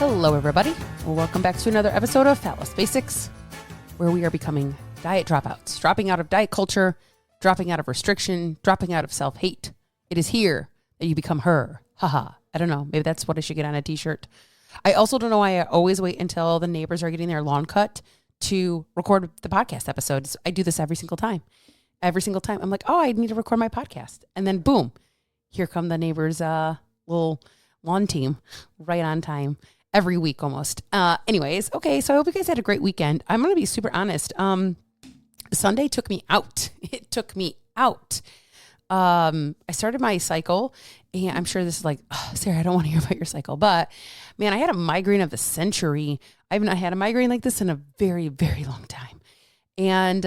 Hello, everybody. Welcome back to another episode of Fat Loss Basics, where we are becoming diet dropouts, dropping out of diet culture, dropping out of restriction, dropping out of self-hate. It is here that you become her. Haha. I don't know. Maybe that's what I should get on a t-shirt. I also don't know why I always wait until the neighbors are getting their lawn cut to record the podcast episodes. I do this every single time. Every single time. I'm like, oh, I need to record my podcast. And then boom, here come the neighbors' little lawn team right on time. Every week almost. Anyways, okay, so I hope you guys had a great weekend. I'm going to be super honest. Sunday took me out. It took me out. I started my cycle, and I'm sure this is like, oh, Sarah, I don't want to hear about your cycle, but man, I had a migraine of the century. I've not had a migraine like this in a very, very long time. And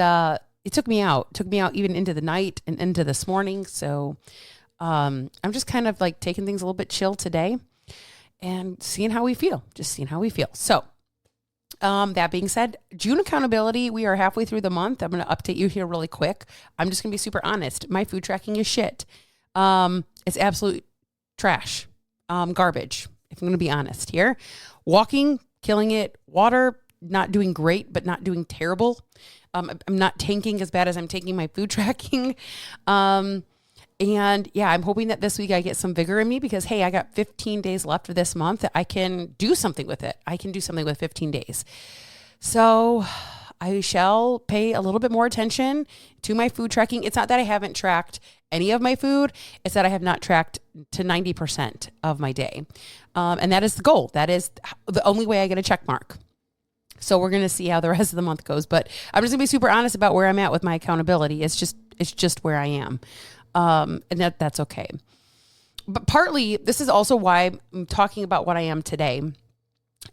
it took me out. It took me out even into the night and into this morning. So I'm just kind of like taking things a little bit chill today and seeing how we feel, just seeing how we feel. So that being said, June accountability, we are halfway through the month. I'm going to update you here really quick. I'm just going to be super honest. My food tracking is shit. It's absolute trash, garbage, if I'm going to be honest here. Walking, killing it. Water, not doing great, but not doing terrible. I'm not tanking as bad as I'm taking my food tracking. And yeah, I'm hoping that this week I get some vigor in me because, hey, I got 15 days left of this month. I can do something with it. I can do something with 15 days. So I shall pay a little bit more attention to my food tracking. It's not that I haven't tracked any of my food. It's that I have not tracked to 90% of my day. And that is the goal. That is the only way I get a check mark. So we're going to see how the rest of the month goes. But I'm just going to be super honest about where I'm at with my accountability. It's just where I am. And that's okay. But partly, this is also why I'm talking about what I am today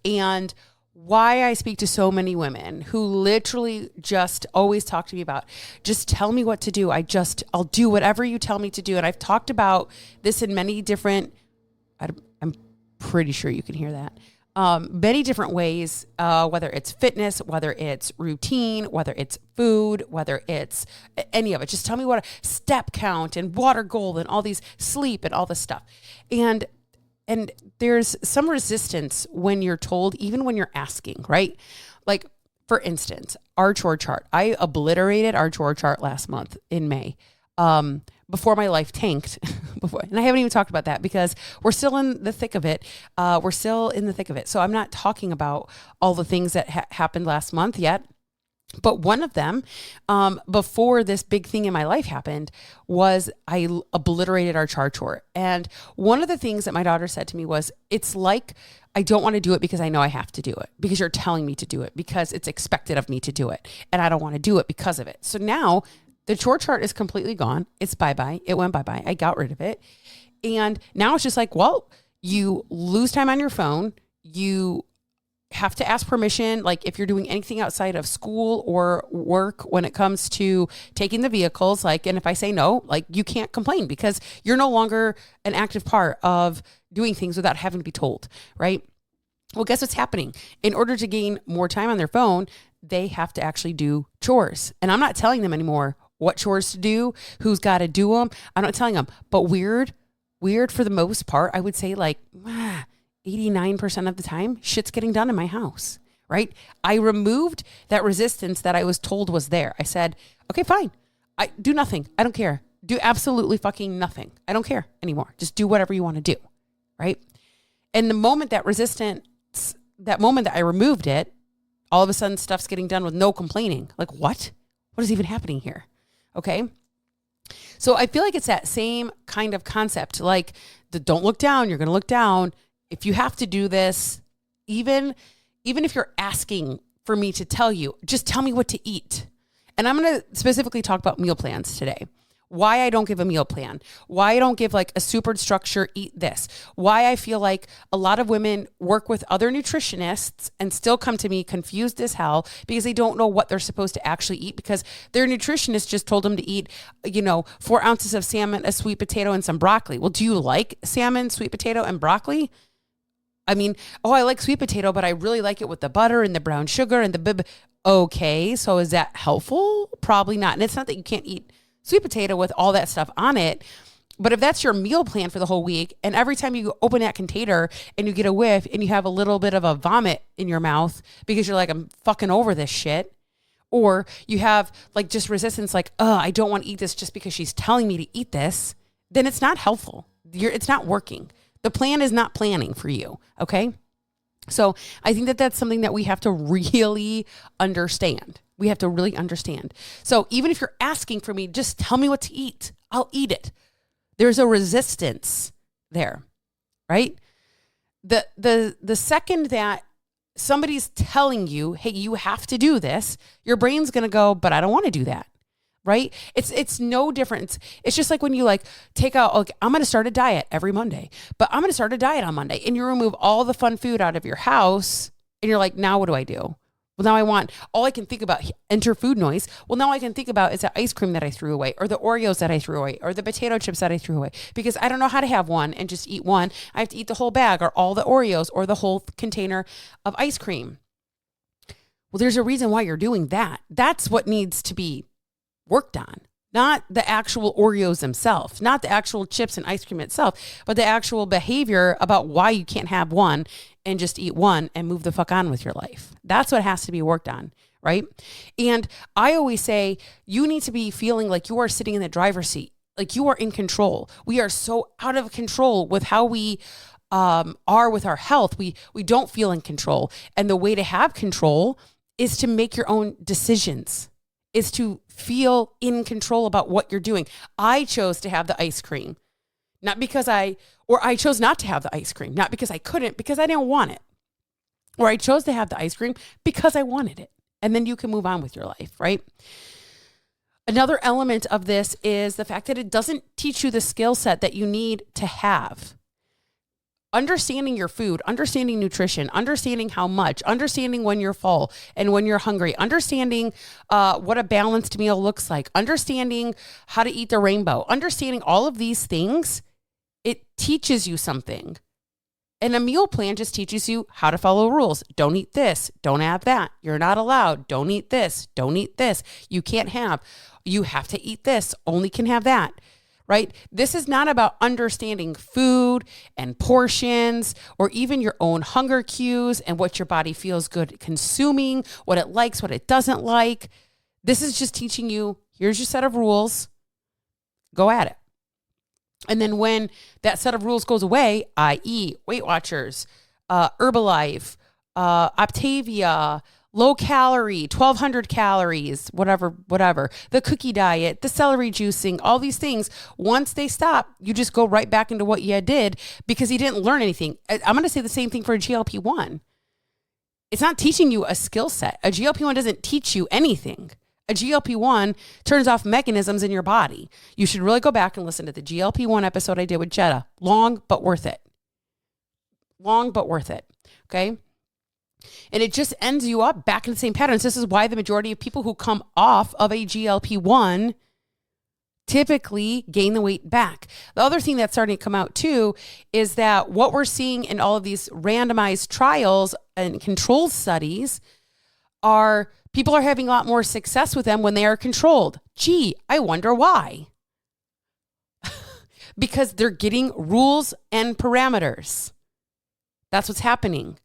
and why I speak to so many women who literally just always talk to me about, just tell me what to do. I'll do whatever you tell me to do. And I've talked about this in many different, I'm pretty sure you can hear that. Many different ways, whether it's fitness, whether it's routine, whether it's food, whether it's any of it. Just tell me what a step count and water goal and all these sleep and all this stuff. And there's some resistance when you're told, even when you're asking, right? Like, for instance, our chore chart. I obliterated our chore chart last month in May. Before my life tanked. And I haven't even talked about that because we're still in the thick of it. So I'm not talking about all the things that happened last month yet. But one of them, before this big thing in my life happened, was I obliterated our chore. And one of the things that my daughter said to me was, it's like, I don't want to do it because I know I have to do it, because you're telling me to do it, because it's expected of me to do it. And I don't want to do it because of it. So now the chore chart is completely gone. It's bye-bye. It went bye-bye. I got rid of it. And now it's just like, well, you lose time on your phone. You have to ask permission. Like if you're doing anything outside of school or work, when it comes to taking the vehicles, like, and if I say no, like you can't complain because you're no longer an active part of doing things without having to be told, right? Well, guess what's happening? In order to gain more time on their phone, they have to actually do chores. And I'm not telling them anymore what chores to do, who's got to do them. I'm not telling them, but weird for the most part, I would say like 89% of the time, shit's getting done in my house, right? I removed that resistance that I was told was there. I said, okay, fine. I do nothing. I don't care. Do absolutely fucking nothing. I don't care anymore. Just do whatever you want to do, right? And the moment that I removed it, all of a sudden stuff's getting done with no complaining. Like what? What is even happening here? Okay. So I feel like it's that same kind of concept, like the don't look down, you're going to look down. If you have to do this, even if you're asking for me to tell you, just tell me what to eat. And I'm going to specifically talk about meal plans today. Why I don't give a meal plan, why I don't give like a super structure, eat this, why I feel like a lot of women work with other nutritionists and still come to me confused as hell because they don't know what they're supposed to actually eat because their nutritionist just told them to eat, 4 ounces of salmon, a sweet potato, and some broccoli. Well, do you like salmon, sweet potato, and broccoli? I mean, I like sweet potato, but I really like it with the butter and the brown sugar and the bib. Okay, so is that helpful? Probably not. And it's not that you can't eat sweet potato with all that stuff on it. But if that's your meal plan for the whole week, and every time you open that container and you get a whiff and you have a little bit of a vomit in your mouth because you're like, I'm fucking over this shit, or you have like just resistance, like, oh, I don't want to eat this just because she's telling me to eat this, then it's not helpful. It's not working. The plan is not planning for you. Okay. So I think that that's something that we have to really understand. We have to really understand. So even if you're asking for me, just tell me what to eat. I'll eat it. There's a resistance there, right? The second that somebody's telling you, hey, you have to do this, your brain's going to go, but I don't want to do that. Right? It's no different. It's just like when you like take out, like, I'm going to start a diet every Monday, but I'm going to start a diet on Monday, and you remove all the fun food out of your house, and you're like, now what do I do? Well, now all I can think about, enter food noise. Well, now I can think about is the ice cream that I threw away, or the Oreos that I threw away, or the potato chips that I threw away, because I don't know how to have one and just eat one. I have to eat the whole bag, or all the Oreos, or the whole container of ice cream. Well, there's a reason why you're doing that. That's what needs to be worked on, not the actual Oreos themselves, not the actual chips and ice cream itself, but the actual behavior about why you can't have one and just eat one and move the fuck on with your life. That's what has to be worked on, right? And I always say you need to be feeling like you are sitting in the driver's seat, like you are in control. We are so out of control with how we are with our health. We don't feel in control. And the way to have control is to make your own decisions, is to feel in control about what you're doing. I chose to have the ice cream, not because I chose not to have the ice cream, not because I couldn't, because I didn't want it. Or I chose to have the ice cream because I wanted it. And then you can move on with your life, right? Another element of this is the fact that it doesn't teach you the skill set that you need to have. Understanding your food, understanding nutrition, understanding how much, understanding when you're full and when you're hungry, understanding what a balanced meal looks like, understanding how to eat the rainbow, understanding all of these things, it teaches you something. And a meal plan just teaches you how to follow rules. Don't eat this. Don't have that. You're not allowed. Don't eat this. Don't eat this. You can't have. You have to eat this. Only can have that. Right? This is not about understanding food and portions, or even your own hunger cues and what your body feels good consuming, what it likes, what it doesn't like. This is just teaching you, here's your set of rules. Go at it. And then when that set of rules goes away, i.e. Weight Watchers, Herbalife, Optavia, low calorie, 1,200 calories, whatever, the cookie diet, the celery juicing, all these things, once they stop, you just go right back into what you did because you didn't learn anything. I'm going to say the same thing for a GLP-1. It's not teaching you a skill set. A GLP-1 doesn't teach you anything. A GLP-1 turns off mechanisms in your body. You should really go back and listen to the GLP-1 episode I did with Jetta. Long, but worth it. Long, but worth it. Okay. And it just ends you up back in the same patterns. This is why the majority of people who come off of a GLP-1 typically gain the weight back. The other thing that's starting to come out too is that what we're seeing in all of these randomized trials and controlled studies are people are having a lot more success with them when they are controlled. Gee, I wonder why. Because they're getting rules and parameters. That's what's happening.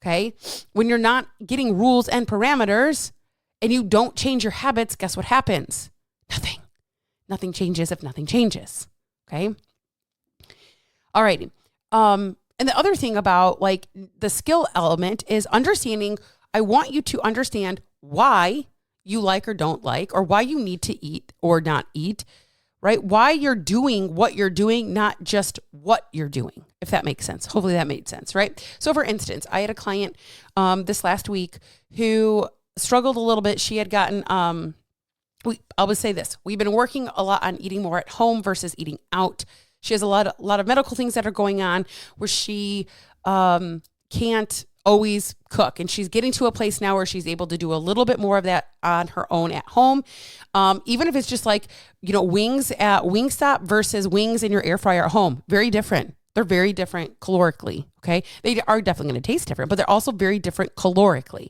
Okay. When you're not getting rules and parameters and you don't change your habits, guess what happens? Nothing. Nothing changes if nothing changes. Okay. All righty. And the other thing about like the skill element is understanding. I want you to understand why you like or don't like, or why you need to eat or not eat, right? Why you're doing what you're doing, not just what you're doing, if that makes sense. Hopefully that made sense, right? So for instance, I had a client this last week who struggled a little bit. She had gotten, I would say this, we've been working a lot on eating more at home versus eating out. She has a lot of medical things that are going on where she can't always cook. And she's getting to a place now where she's able to do a little bit more of that on her own at home. Even if it's just like, wings at Wingstop versus wings in your air fryer at home. Very different. They're very different calorically. Okay. They are definitely going to taste different, but they're also very different calorically.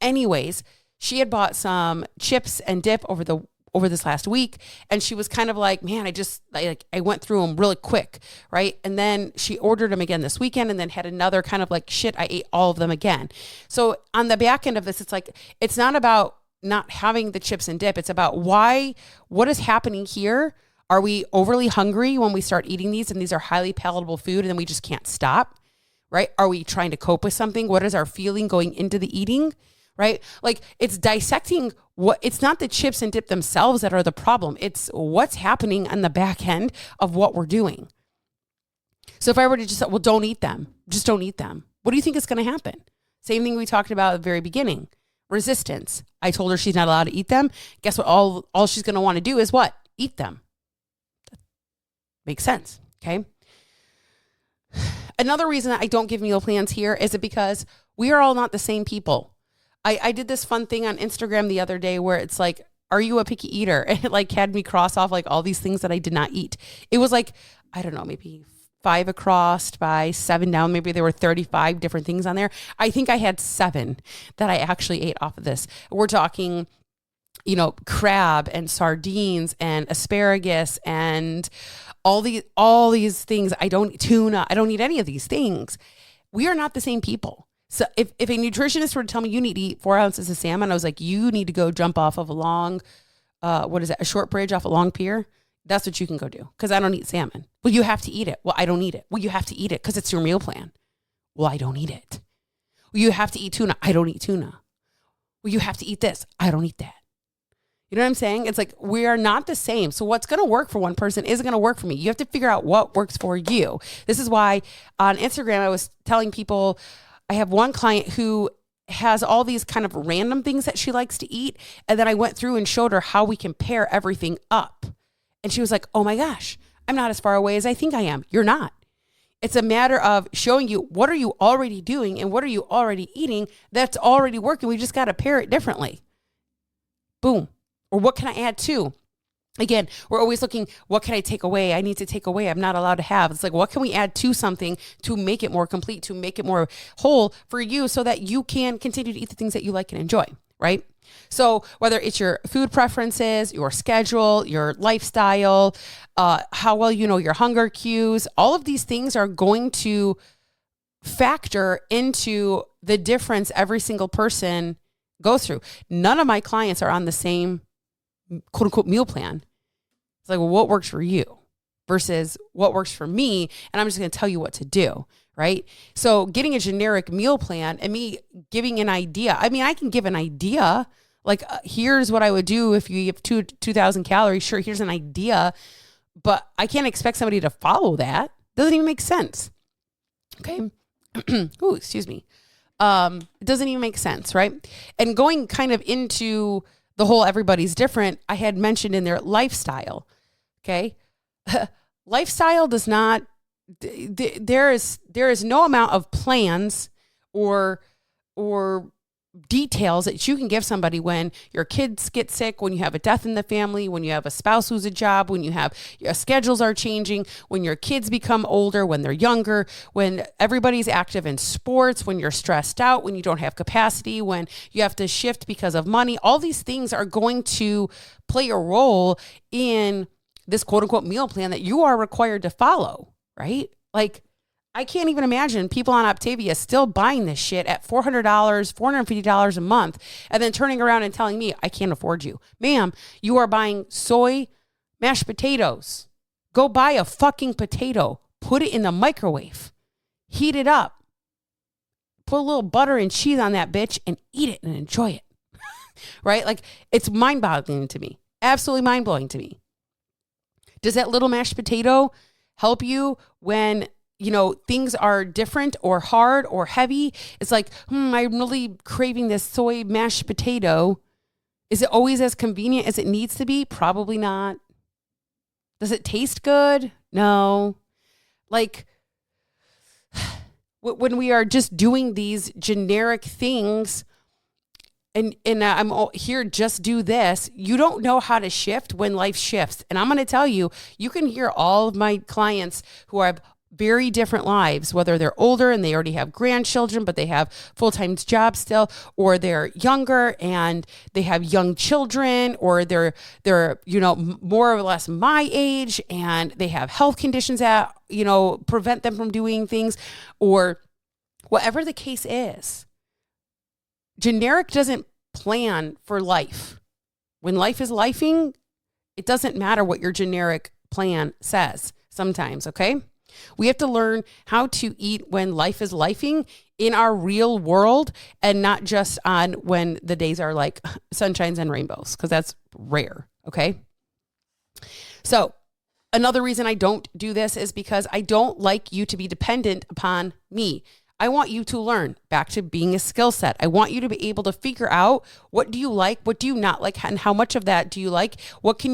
Anyways, she had bought some chips and dip over the over this last week. And she was kind of like, man, I went through them really quick. Right. And then she ordered them again this weekend and then had another kind of like, shit, I ate all of them again. So on the back end of this, it's like, it's not about not having the chips and dip. It's about what is happening here? Are we overly hungry when we start eating these and these are highly palatable food and then we just can't stop, right? Are we trying to cope with something? What is our feeling going into the eating, right? Like it's dissecting it's not the chips and dip themselves that are the problem. It's what's happening on the back end of what we're doing. So if I were to just say, well, don't eat them, just don't eat them. What do you think is going to happen? Same thing we talked about at the very beginning, resistance. I told her she's not allowed to eat them. Guess what? All she's going to want to do is what? Eat them. Makes sense. Okay. Another reason that I don't give meal plans here is because we are all not the same people. I did this fun thing on Instagram the other day where it's like, are you a picky eater? And it like had me cross off like all these things that I did not eat. It was like, I don't know, maybe 5 across by 7 down. Maybe there were 35 different things on there. I think I had 7 that I actually ate off of this. We're talking, crab and sardines and asparagus and all these things. I don't eat tuna. I don't eat any of these things. We are not the same people. So if a nutritionist were to tell me you need to eat 4 ounces of salmon, I was like, you need to go jump off of a short bridge off a long pier. That's what you can go do because I don't eat salmon. Well, you have to eat it. Well, I don't eat it. Well, you have to eat it because it's your meal plan. Well, I don't eat it. Well, you have to eat tuna. I don't eat tuna. Well, you have to eat this. I don't eat that. You know what I'm saying? It's like we are not the same. So what's going to work for one person isn't going to work for me. You have to figure out what works for you. This is why on Instagram, I was telling people, I have one client who has all these kind of random things that she likes to eat. And then I went through and showed her how we can pair everything up. And she was like, oh my gosh, I'm not as far away as I think I am. You're not. It's a matter of showing you what are you already doing and what are you already eating that's already working. We just got to pair it differently. Boom. Or what can I add to? Again, we're always looking, what can I take away? I need to take away. I'm not allowed to have. It's like, what can we add to something to make it more complete, to make it more whole for you so that you can continue to eat the things that you like and enjoy, right? So whether it's your food preferences, your schedule, your lifestyle, how well you know your hunger cues, all of these things are going to factor into the difference every single person goes through. None of my clients are on the same quote unquote meal plan. It's like, well, what works for you versus what works for me? And I'm just going to tell you what to do. Right. So getting a generic meal plan and me giving an idea. I mean, I can give an idea like, here's what I would do if you have 2,000 calories. Sure. Here's an idea, but I can't expect somebody to follow that. Doesn't even make sense. Okay. Ooh, excuse me. It doesn't even make sense. Right. And going kind of into the whole everybody's different, I had mentioned in their lifestyle. Okay. Lifestyle does not, there is no amount of plans or details that you can give somebody when your kids get sick, when you have a death in the family, when you have a spouse lose a job, when you have your schedules are changing, when your kids become older, when they're younger, when everybody's active in sports, when you're stressed out, when you don't have capacity, when you have to shift because of money. All these things are going to play a role in this quote unquote meal plan that you are required to follow, right? Like, I can't even imagine people on Optavia still buying this shit at $400, $450 a month, and then turning around and telling me, I can't afford you. Ma'am, you are buying soy mashed potatoes. Go buy a fucking potato. Put it in the microwave. Heat it up. Put a little butter and cheese on that bitch and eat it and enjoy it. Right? Like, it's mind-boggling to me. Absolutely mind-blowing to me. Does that little mashed potato help you when things are different or hard or heavy? It's like, I'm really craving this soy mashed potato. Is it always as convenient as it needs to be? Probably not. Does it taste good? No. Like, when we are just doing these generic things and I'm here, just do this, you don't know how to shift when life shifts. And I'm going to tell you, you can hear all of my clients who have very different lives, whether they're older and they already have grandchildren, but they have full-time jobs still, or they're younger and they have young children, or they're, more or less my age and they have health conditions that, prevent them from doing things, or whatever the case is. Generic doesn't plan for life. When life is lifing, it doesn't matter what your generic plan says sometimes, okay? We have to learn how to eat when life is lifing in our real world, and not just on when the days are like sunshines and rainbows, because that's rare, okay? So another reason I don't do this is because I don't like you to be dependent upon me. I want you to learn, back to being a skill set. I want you to be able to figure out, what do you like? What do you not like? And how much of that do you like? What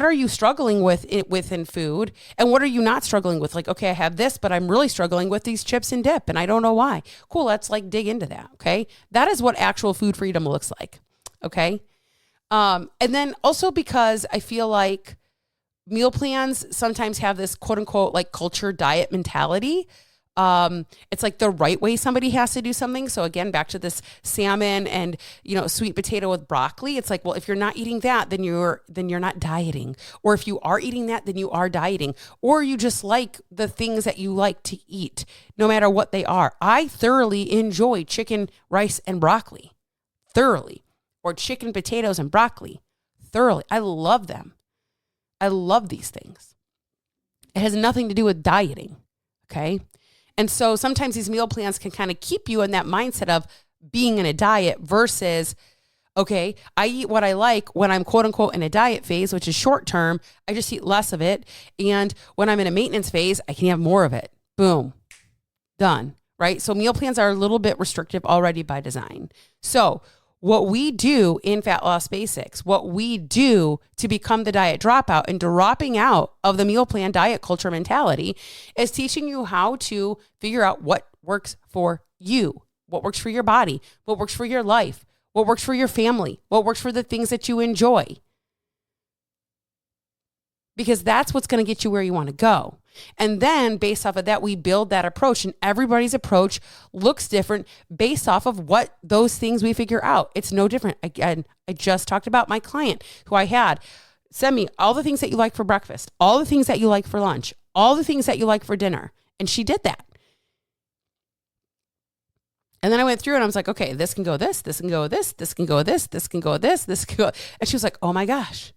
are you struggling with in food? And what are you not struggling with? Like, okay, I have this, but I'm really struggling with these chips and dip and I don't know why. Cool. Let's like dig into that. Okay. That is what actual food freedom looks like. Okay. And then also, because I feel like meal plans sometimes have this quote unquote like culture diet mentality. It's like the right way somebody has to do something. So again, back to this salmon and, sweet potato with broccoli. It's like, well, if you're not eating that, then you're not dieting. Or if you are eating that, then you are dieting. Or you just like the things that you like to eat, no matter what they are. I thoroughly enjoy chicken, rice, and broccoli. Thoroughly. Or chicken, potatoes, and broccoli. Thoroughly. I love them. I love these things. It has nothing to do with dieting. Okay. And so sometimes these meal plans can kind of keep you in that mindset of being in a diet versus, okay, I eat what I like when I'm quote unquote in a diet phase, which is short term. I just eat less of it. And when I'm in a maintenance phase, I can have more of it. Boom. Done. Right? So meal plans are a little bit restrictive already by design. So what we do in Fat Loss Basics, what we do to become the diet dropout and dropping out of the meal plan diet culture mentality, is teaching you how to figure out what works for you, what works for your body, what works for your life, what works for your family, what works for the things that you enjoy. Because that's what's going to get you where you want to go. And then based off of that, we build that approach, and everybody's approach looks different based off of what those things we figure out. It's no different. Again, I just talked about my client who I had send me all the things that you like for breakfast, all the things that you like for lunch, all the things that you like for dinner. And she did that. And then I went through and I was like, okay, this can go this can go this can go this can go this can go. And she was like, oh my gosh.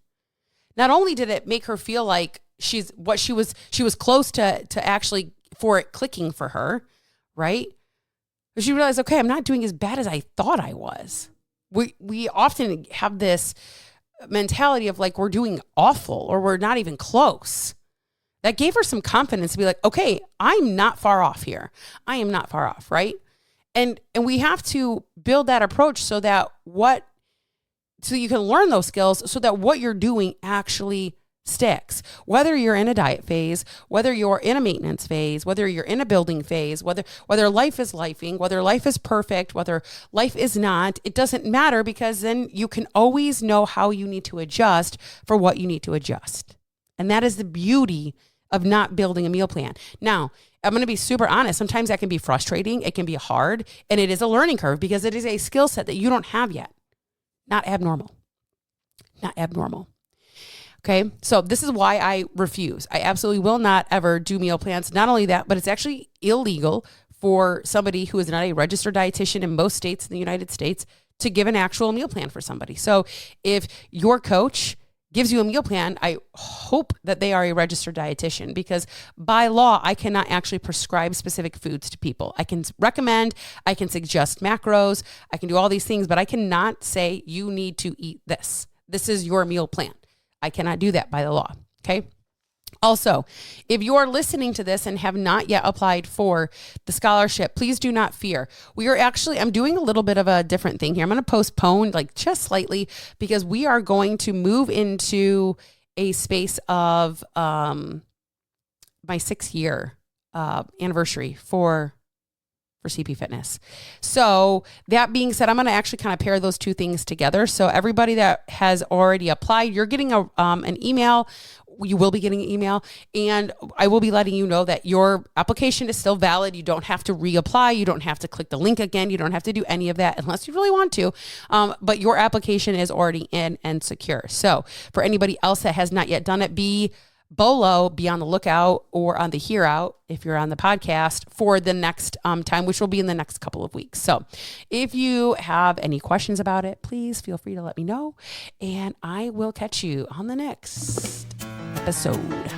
Not only did it make her feel like she was close to actually for it clicking for her, right? But she realized, okay, I'm not doing as bad as I thought I was. We often have this mentality of like, we're doing awful or we're not even close. That gave her some confidence to be like, okay, I'm not far off here. I am not far off, right? And we have to build that approach so you can learn those skills so that what you're doing actually sticks. Whether you're in a diet phase, whether you're in a maintenance phase, whether you're in a building phase, whether life is lifing, whether life is perfect, whether life is not, it doesn't matter, because then you can always know how you need to adjust for what you need to adjust. And that is the beauty of not building a meal plan. Now, I'm going to be super honest. Sometimes that can be frustrating. It can be hard, and it is a learning curve because it is a skill set that you don't have yet. Not abnormal. Not abnormal. Okay. So this is why I refuse. I absolutely will not ever do meal plans. Not only that, but it's actually illegal for somebody who is not a registered dietitian in most states in the United States to give an actual meal plan for somebody. So if your coach gives you a meal plan, I hope that they are a registered dietitian, because by law, I cannot actually prescribe specific foods to people. I can recommend, I can suggest macros, I can do all these things, but I cannot say you need to eat this. This is your meal plan. I cannot do that by the law. Okay. Also, if you are listening to this and have not yet applied for the scholarship, please do not fear. I'm doing a little bit of a different thing here. I'm going to postpone just slightly, because we are going to move into a space of my 6-year anniversary for for CP Fitness. So that being said, I'm going to actually kind of pair those two things together. So everybody that has already applied, you're getting an email. You will be getting an email, and I will be letting you know that your application is still valid. You don't have to reapply. You don't have to click the link again. You don't have to do any of that unless you really want to. But your application is already in and secure. So for anybody else that has not yet done it, be on the lookout or on the hear out if you're on the podcast for the next time, which will be in the next couple of weeks. So if you have any questions about it, please feel free to let me know, and I will catch you on the next episode.